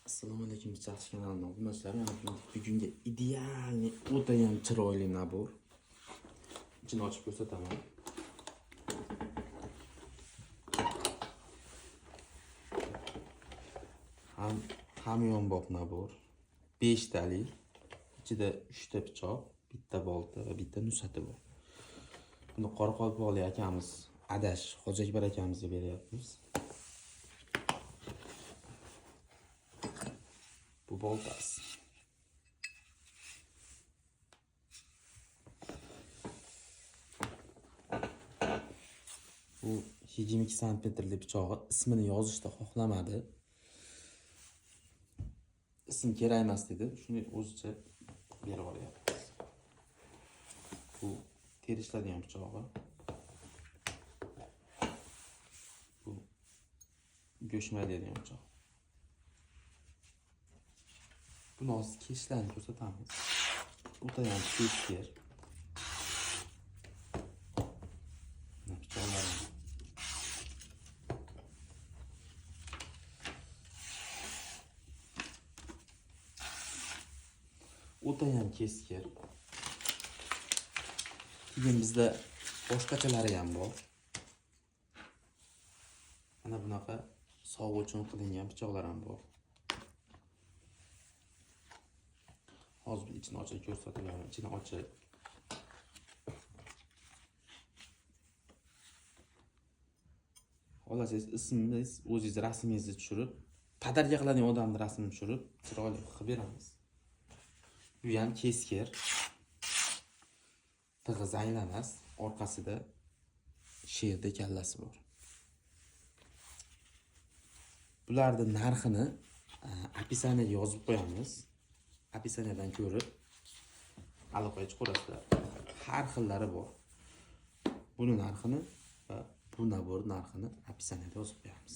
Assalomu alaykum, Bichaqchi kanalining obunachilari. Bugungi idealniy o'ta ham chiroyli nabor. Ichini ochib ko'rsataman. Hamyonbop nabor. 5 tali. Ichida 3 ta pichoq, bitta bolta va bitta nusxati bor. Buni Qoraqalpoqlik akamiz Adash Hojiakbar akamizga beryapmiz. Bu boltasi. Bu 22 santimetrli pichog'i. Ismini yozishda xohlamadi. Ism kerak emas dedi. Shuni o'zicha berib olyapmiz. Bu terishiladigan pichog'i. Bu go'shmaydigan pichoq. Buni hozir kesishlarni ko'rsatamiz. O'ta ham tezkir. Pichoqlar. O'ta ham keskir. Keyin bizda boshqachalari ham bor. Mana bunaqa sog'u uchun qilingan pichoqlar ham bor. Hozir ichini ochib ko'rsataman. Ichini ochib. Xohlasangiz ismingiz, o'zingiz rasmingizni tushirib, padarga qiladigan odamning rasmini tushirib, chiroyli qilib beramiz. Bu ham keskir. Tig'iz aylamas, orqasida sherda kallasi bor. Bularning narxini описаниyaga yozib qo'yamiz. Описаниyadan ko'rib aloqaga chiqarasizlar. Har xillari bor. Buni narxini va bu nabor narxini описаниyaga yozib qo'yamiz.